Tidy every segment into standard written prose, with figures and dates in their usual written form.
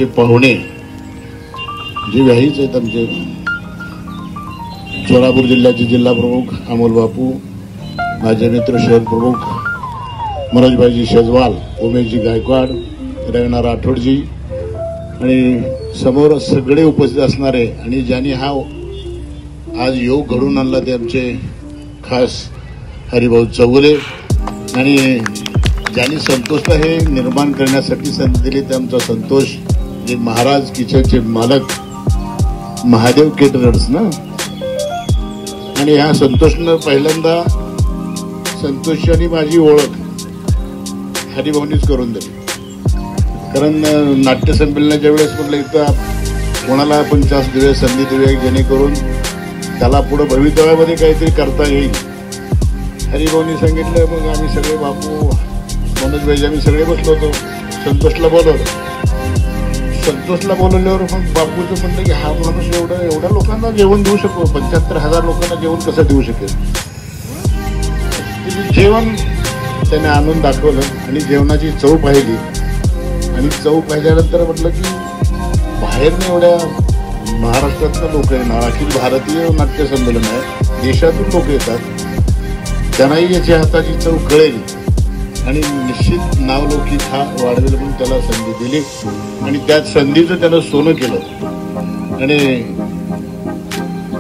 आमचे पाहुणे जे व्याहीच आहेत, आमचे सोलापूर जिल्ह्याचे जिल्हा प्रमुख अमोल बापू, माझे मित्र शहर प्रमुख मनोजभाईजी शेजवाल, उमेशजी गायकवाड, रवीना राठोडजी आणि समोर सगळे उपस्थित असणारे आणि ज्यांनी हा आज योग घडून आणला ते आमचे खास हरिभाऊ चौगुले आणि ज्यांनी संतोषला हे निर्माण करण्यासाठी संधी दिली ते आमचा संतोष, जे महाराज किचनचे मालक महादेव केटरर्स ना. आणि ह्या संतोषनं पहिल्यांदा संतोष आणि माझी ओळख हरिभाऊनीच करून दिली. कारण नाट्यसंमेलनाच्या वेळेस म्हटलं इथं कोणाला आपण जास्त देऊया, संधी देऊया, जेणेकरून त्याला पुढे भवितव्यामध्ये काहीतरी करता येईल. हरिभाऊनी सांगितलं. मग आम्ही सगळे बापू, मनोजभाई, आम्ही सगळे बसलो होतो. संतोषला बोलवलं. संतोषला बोलवल्यावर मग बापूचं म्हणलं की हा माणूस एवढ्या लोकांना जेवण देऊ शकतो, 75,000 लोकांना जेवण कसं देऊ शकेल. जेवण त्याने आणून दाखवलं आणि जेवणाची चव पाहिली आणि चव पाहिल्यानंतर म्हटलं की बाहेरनं एवढ्या महाराष्ट्रातनं लोक येणार, अखिल भारतीय नाट्य संमेलन आहे, देशातून लोक येतात, त्यांनाही याच्या हाताची चव कळेल आणि निश्चित नावलौकिक हा वाढवेल म्हणून त्याला संधी दिली आणि त्या संधीचं त्यानं सोनं केलं. आणि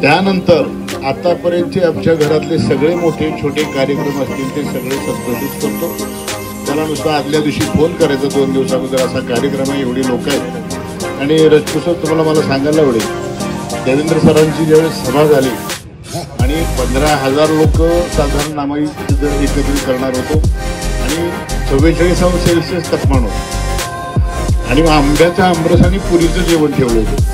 त्यानंतर आतापर्यंतचे आमच्या घरातले सगळे मोठे छोटे कार्यक्रम असतील ते सगळे संतोषित करतो. त्याला नुसतं आदल्या दिवशी फोन करायचा 2 दिवस अगोदर असा कार्यक्रम आहे, एवढी लोक आहेत. आणि रजपुसर तुम्हाला मला सांगायला आवडेल, देवेंद्र सरांची ज्यावेळेस सभा झाली आणि 15,000 लोक साधारण आम्ही एकत्रित करणार होतो आणि 44°C तापमान होतं आणि आंब्याचा आमरस आणि पुरीचं जेवण ठेवलं होतं.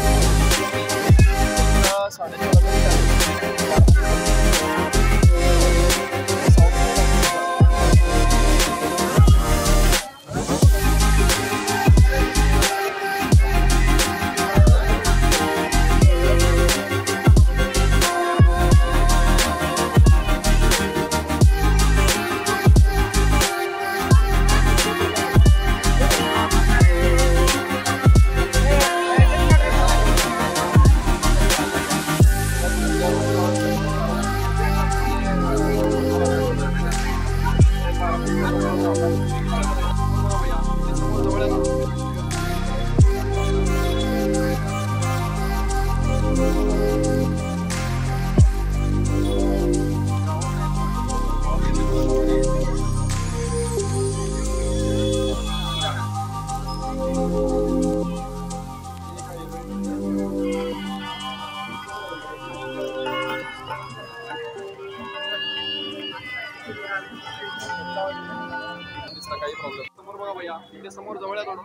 काही प्रॉब्लेम समोर बघा भैया, इथे समोर जवळ आहे थोडं.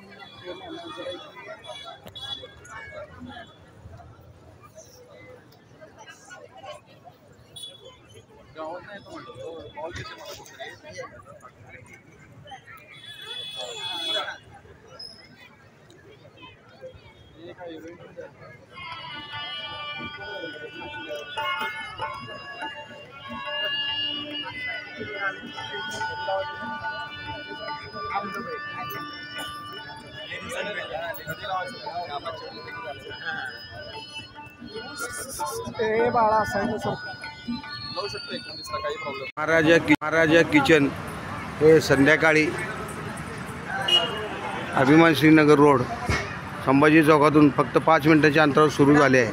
गावात नाही येतो म्हटलं कॉल देते मला कुठे. हे काय इव्हेंट महाराजा किचन हे संध्याकाळी अभिमान श्रीनगर रोड संभाजी चौकातून फक्त 5 मिनिटाच्या अंतरावर सुरू झाले आहे.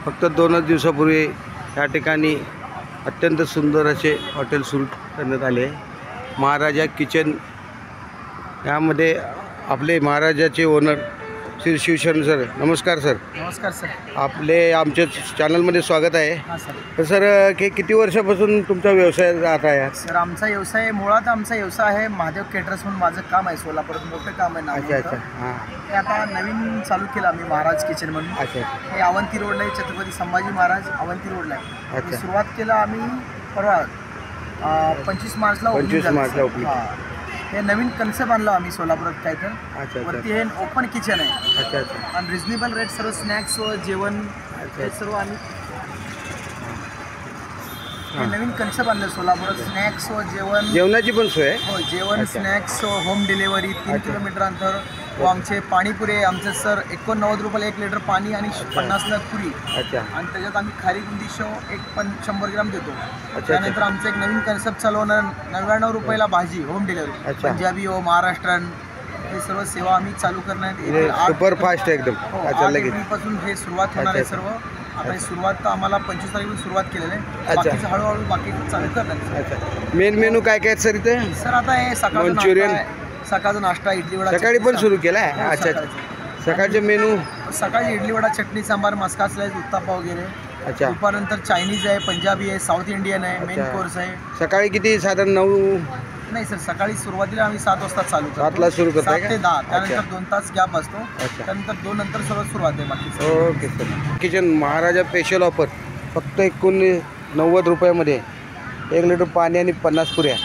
फक्त 2 दिवसापूर्वी या ठिकाणी अत्यंत सुंदर असे हॉटेल सुरू करण्यात आले आहे. महाराजा किचन यामध्ये आपले महाराजाचे ओनर श्री शिवशरण सर. नमस्कार सर. नमस्कार सर. आपले आमच्या चॅनलमध्ये स्वागत आहे. हां सर. तर सर किती वर्षापासून तुमचा व्यवसाय राहत आहे? सर आमचा व्यवसाय मुळात आमचा व्यवसाय आहे महादेव केटरर्स म्हणून माझं काम आहे सोलापुरात, मोठं काम आहे. अच्छा अच्छा. हां. हे आता नवीन चालू केलं आम्ही महाराज किचन म्हणून. अच्छा. हे अवंती रोडला आहे, छत्रपती संभाजी महाराज अवंती रोडला आहे. अच्छा. सुरुवात केलं आम्ही परवा 25 मार्चला. 25 मार्चला ओपनिंग. हे नवीन कन्सेप्ट आणलं आम्ही सोलापुरात काय तर. अच्छा. वरती हे ओपन किचन आहे. अच्छा अच्छा. आणि रिजनेबल रेट सर्व स्नॅक्स व जेवण हे सर्व आम्ही हे नवीन कन्सेप्ट आणलं सोलापुरात. स्नॅक्स व जेवण, जेवणाची पण सोय आहे. हो जेवण, स्नॅक्स, होम डिलिव्हरी, 3 किलोमीटर अंतर व आमचे पाणीपुरे आमचे सर 89 रुपयाला 1 लिटर पाणी आणि 50 नग पुरी अच्छा आणि त्याच्यात आम्ही खारी बुंदी शेव 100 ग्राम देतो. अच्छा. त्यानंतर आमचं एक नवीन कन्सेप्ट चालू होणार 99 रुपयाला भाजी होम डिलिव्हरी. अच्छा. पंजाबी हो महाराष्ट्रन हे सर्व सेवा आम्ही चालू करण्यात येते. सुपर फास्ट एकदम. अच्छा 8 लगेच. एप्रिलपासून हे सुरुवात होणार आहे अच्छा. सर्व. आता ही सुरुवात तर आम्हाला 25 तारखेला सुरुवात केलेली आहे. अच्छा. बाकीचं हळूहळू बाकी चालू करणार. अच्छा मेन मेनू काय काय सर इथे? सर आता हे सकाळचा मंचुरियन. नाश्ता आहे. सकाळचा नाश्ता इडली वडा सकाळी चटणी पण सुरू केला आहे. हो, अच्छा सकाळचं. सकाळचे मेनू. सकाळी इडली वडा चटणी सांबार मस्का स्लाइस उत्तापा वगैरे. अच्छा दुपारनंतर चायनीज आहे पंजाबी आहे साऊथ इंडियन आहे मेन अच्छा. कोर्स आहे. सकाळी किती साधारण 9 नाही सर सकाळी सुरुवातीला आम्ही 7 वाजता चालू करतो. 7 ला सुरू करताय 7 का? ते 10 त्यानंतर अच्छा. 2 तास गॅप असतो. अच्छा. त्यानंतर 2 नंतर सर्व सुरुवात आहे बाकी. Okay sir. किचन महाराजा स्पेशल ऑफर फक्त 90 रुपयामध्ये 1 लिटर पाणी आणि 50 पुऱ्या.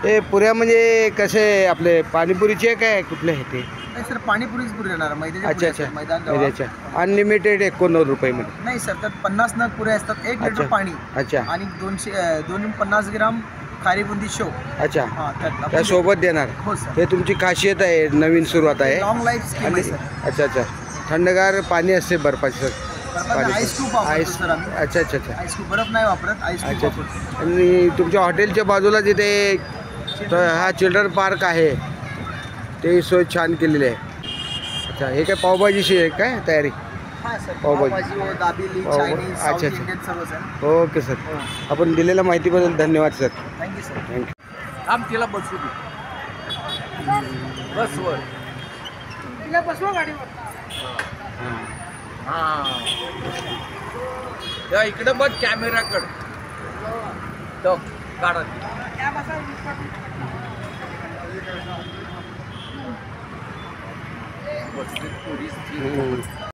हे पुऱ्या म्हणजे कसे आपले पाणीपुरीचे काय कुठले आहे ते? नाही सर पाणीपुरीच पुरी येणार मैद्याच्या अच्छा पुऱ्या अच्छा असतात, मैदान गव्हा. अच्छा अनलिमिटेड 89 रुपयामध्ये. नाही सर त्यात 50 नग पुऱ्या असतात 1 लिटर अच्छा. पाणी अच्छा आणि 250 ग्राम खारी बुंदी शेव. अच्छा हां त्यात त्यासोबत देणार. हो सर. हे तुमची खासियत आहे नवीन सुरुवात आहे. लॉंग लाईफ स्कीम आहे आणि सर. अच्छा अच्छा थंडगार पाणी असते बर्फाचे सर. आईस क्यूब वापरतो आईस सर आम्ही. अच्छा अच्छा अच्छा आईस क्यूब बर्फ नाही वापरत आईस क्यूब अच्छा वापरतो. आणि तुमच्या हॉटेलच्या बाजूला जिथे हा चिल्ड्रन पार्क आहे ते सोय छान केलेली आहे. अच्छा हे काय पावभाजीची आहे काय तयारी? हां सर पावभाजी. पावभाजी हो, दाबेली पाव- चायनीज अच्छा, साऊथ अच्छा. इंडियन सर्वच आहे. ओके सर आपण दिलेल्या माहितीबद्दल धन्यवाद सर. Thank you sir. थँक्यू. थांब तिला बसू दे. बस वर. तिला बसवा गाडीवर. हा त्या इकडे बघ कॅमेराकडे तो काढा. बसली पोलीस. हम्म.